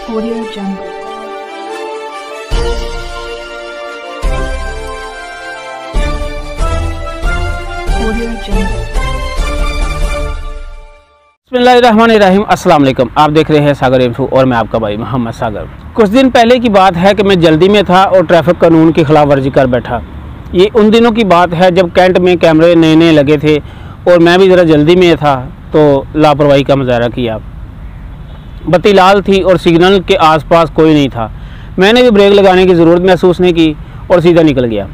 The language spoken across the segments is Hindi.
Audio Jungle. Audio Jungle. बिस्मिल्लाहिर्रहमानिर्रहीम। अस्सलाम वालेकुम। आप देख रहे हैं सागर इन्फो और मैं आपका भाई मोहम्मद सागर। कुछ दिन पहले की बात है कि मैं जल्दी में था और ट्रैफिक कानून की खिलाफ वर्जी कर बैठा। ये उन दिनों की बात है जब कैंट में कैमरे नए नए लगे थे और मैं भी ज़रा जल्दी में था तो लापरवाही का मुजाहरा किया। बत्ती लाल थी और सिग्नल के आसपास कोई नहीं था। मैंने भी ब्रेक लगाने की ज़रूरत महसूस नहीं की और सीधा निकल गया।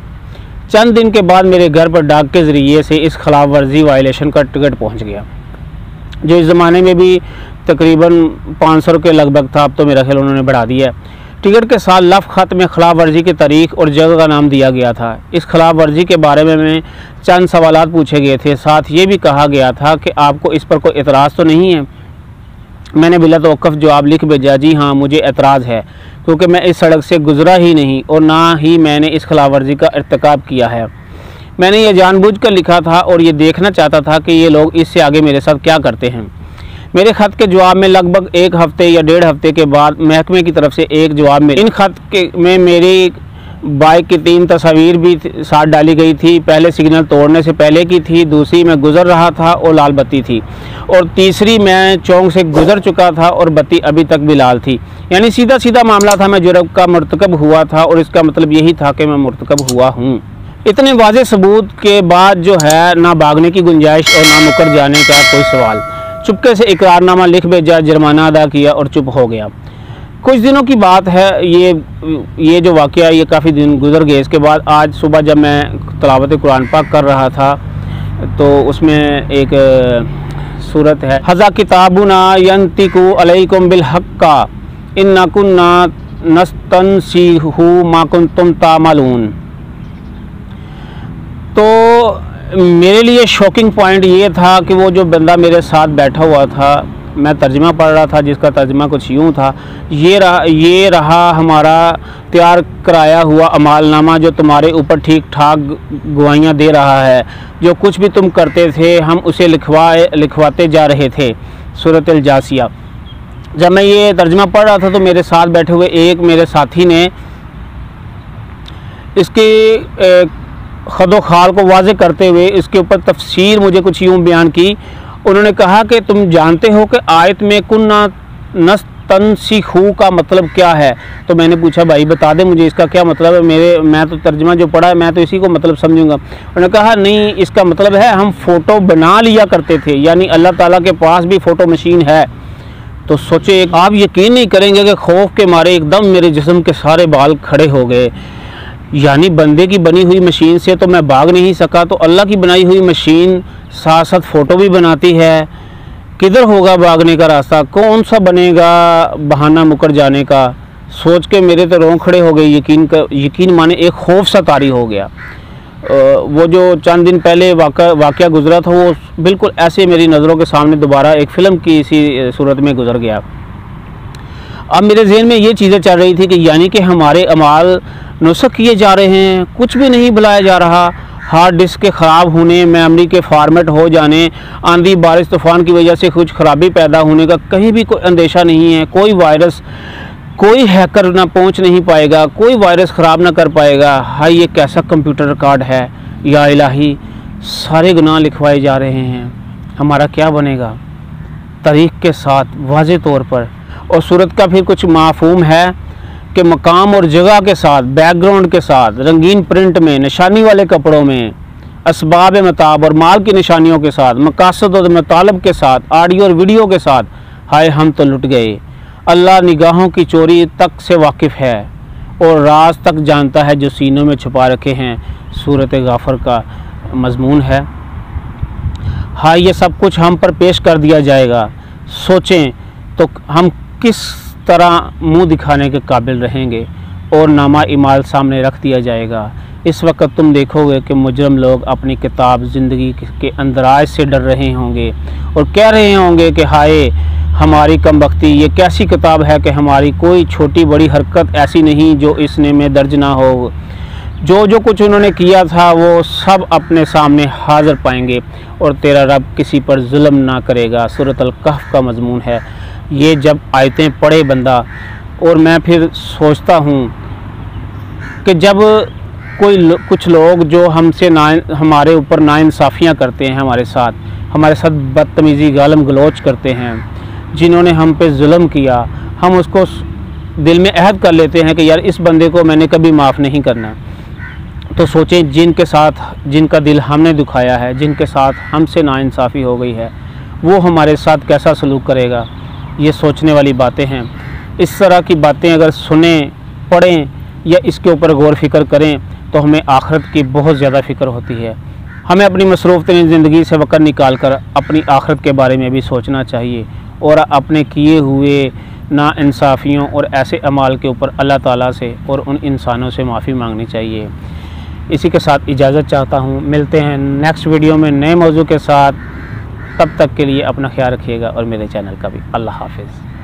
चंद दिन के बाद मेरे घर पर डाक के ज़रिए से इस खिलाफ वर्जी वायलेशन का टिकट पहुँच गया, जो इस ज़माने में भी तकरीबन 500 के लगभग था। अब तो मेरा ख्याल उन्होंने बढ़ा दिया है। टिकट के साथ लफ़ ख़त में खिलाफ वर्जी की तारीख और जगह का नाम दिया गया था। इस खिलाफ वर्जी के बारे में चंद सवालात पूछे गए थे। साथ ये भी कहा गया था कि आपको इस पर कोई एतराज़ तो नहीं है। मैंने बिला तवक्कुफ़ जवाब लिख भेजा, जी हाँ मुझे एतराज़ है, क्योंकि मैं इस सड़क से गुज़रा ही नहीं और ना ही मैंने इस खिलाफ वर्जी का इर्तिकाब किया है। मैंने ये जानबूझकर लिखा था और ये देखना चाहता था कि ये लोग इससे आगे मेरे साथ क्या करते हैं। मेरे ख़त के जवाब में लगभग 1 हफ़्ते या 1.5 हफ़्ते के बाद महकमे की तरफ से एक जवाब में इन ख़त के में मेरी बाइक की 3 तस्वीर भी साथ डाली गई थी। पहले सिग्नल तोड़ने से पहले की थी, दूसरी मैं गुज़र रहा था और लाल बत्ती थी, और तीसरी मैं चौक से गुज़र चुका था और बत्ती अभी तक भी लाल थी। यानी सीधा सीधा मामला था, मैं जुर्म का मर्तकब हुआ था और इसका मतलब यही था कि मैं मर्तकब हुआ हूँ। इतने वाज़ेह सबूत के बाद जो है ना भागने की गुंजाइश और ना मुकर जाने का कोई सवाल। चुपके से इकरारनामा लिख भेजा, जुर्माना अदा किया और चुप हो गया। कुछ दिनों की बात है, ये जो वाक़या ये काफ़ी दिन गुजर गए। इसके बाद आज सुबह जब मैं तिलावत कुरान पाक कर रहा था तो उसमें एक सूरत है, हज़ा किताबुना यंतिकु अलैकुम बिल हक्का इन्ना कुन्ना नस्तनसिहु मा कुंतुम तामलून। तो मेरे लिए शॉकिंग पॉइंट ये था कि वो जो बंदा मेरे साथ बैठा हुआ था, मैं तर्जुमा पढ़ रहा था जिसका तर्जुमा कुछ यूँ था, ये रहा हमारा तैयार कराया हुआ अमालनामा जो तुम्हारे ऊपर ठीक ठाक गवाहियाँ दे रहा है। जो कुछ भी तुम करते थे हम उसे लिखवाते जा रहे थे। सूरत अल जासिया। जब मैं ये तर्जुमा पढ़ रहा था तो मेरे साथ बैठे हुए एक मेरे साथी ने इसके खदो खाल को वाज़े करते हुए इसके ऊपर तफसीर मुझे कुछ यूँ बयान की। उन्होंने कहा कि तुम जानते हो कि आयत में कुन्ना नस्तनसिखू का मतलब क्या है? तो मैंने पूछा भाई बता दे मुझे इसका क्या मतलब है, मैं तो तर्जुमा जो पढ़ा है मैं तो इसी को मतलब समझूंगा। उन्होंने कहा नहीं, इसका मतलब है हम फ़ोटो बना लिया करते थे, यानी अल्लाह ताला के पास भी फ़ोटो मशीन है। तो सोचे, आप यकीन नहीं करेंगे कि खौफ के मारे एकदम मेरे जिस्म के सारे बाल खड़े हो गए। यानी बंदे की बनी हुई मशीन से तो मैं भाग नहीं सका, तो अल्लाह की बनाई हुई मशीन साथ साथ फ़ोटो भी बनाती है। किधर होगा भागने का रास्ता, कौन सा बनेगा बहाना मुकर जाने का? सोच के मेरे तो रोंग खड़े हो गए। यकीन माने एक खौफ सा तारी हो गया। वो जो चंद दिन पहले वाक़या गुजरा था वो बिल्कुल ऐसे मेरी नज़रों के सामने दोबारा एक फ़िल्म की इसी सूरत में गुजर गया। अब मेरे जहन में ये चीज़ें चल रही थी कि यानी कि हमारे अमाल नुस्ख किए जा रहे हैं, कुछ भी नहीं बुलाया जा रहा। हार्ड डिस्क के ख़राब होने, मेमोरी के फॉर्मेट हो जाने, आंधी बारिश तूफ़ान की वजह से कुछ खराबी पैदा होने का कहीं भी कोई अंदेशा नहीं है। कोई वायरस, कोई हैकर ना पहुंच नहीं पाएगा, कोई वायरस ख़राब ना कर पाएगा। हाय ये कैसा कंप्यूटर रिकॉर्ड है या इलाही, सारे गुनाह लिखवाए जा रहे हैं। हमारा क्या बनेगा? तारीख़ के साथ वाज़े तौर पर। और सूरत का फिर कुछ माफूम है कि मकाम और जगह के साथ, बैकग्राउंड के साथ, रंगीन प्रिंट में, निशानी वाले कपड़ों में, असबाब मताब और माल की निशानियों के साथ, मकासद और मतालब के साथ, ऑडियो और वीडियो के साथ। हाय हम तो लुट गए। अल्लाह निगाहों की चोरी तक से वाकिफ़ है और राज तक जानता है जो सीनों में छुपा रखे हैं। सूरत गाफर का मजमून है। हाय ये सब कुछ हम पर पेश कर दिया जाएगा। सोचें तो हम किस तरह मुंह दिखाने के काबिल रहेंगे और नामा इमाल सामने रख दिया जाएगा। इस वक्त तुम देखोगे कि मुजरम लोग अपनी किताब ज़िंदगी के अंदराज से डर रहे होंगे और कह रहे होंगे कि हाय हमारी कमबख्ती, ये कैसी किताब है कि हमारी कोई छोटी बड़ी हरकत ऐसी नहीं जो इसने में दर्ज ना हो। जो कुछ उन्होंने किया था वो सब अपने सामने हाजिर पाएंगे और तेरा रब किसी पर जुल्म ना करेगा। सूरत अल कहफ का मजमून है। ये जब आयतें पढ़े बंदा और मैं फिर सोचता हूँ कि जब कुछ लोग जो हमसे हमारे ऊपर नाइंसाफ़ियाँ करते हैं, हमारे साथ बदतमीज़ी गालम गलोच करते हैं, जिन्होंने हम पे जुल्म किया, हम उसको दिल में अहद कर लेते हैं कि यार इस बंदे को मैंने कभी माफ़ नहीं करना। तो सोचें जिनका दिल हमने दुखाया है, जिनके साथ हमसे नाइंसाफ़ी हो गई है, वो हमारे साथ कैसा सलूक करेगा। ये सोचने वाली बातें हैं। इस तरह की बातें अगर सुनें, पढ़ें या इसके ऊपर गौर फिक्र करें तो हमें आखिरत की बहुत ज़्यादा फ़िक्र होती है। हमें अपनी मसरूफ़ तरीन ज़िंदगी से वक़्त निकाल कर अपनी आखिरत के बारे में भी सोचना चाहिए और अपने किए हुए नाइंसाफ़ियों और ऐसे अमाल के ऊपर अल्लाह ताला से और उन इंसानों से माफ़ी मांगनी चाहिए। इसी के साथ इजाज़त चाहता हूँ। मिलते हैं नेक्स्ट वीडियो में नए मौजू के साथ। तब तक के लिए अपना ख्याल रखिएगा और मेरे चैनल का भी। अल्लाह हाफ़िज़।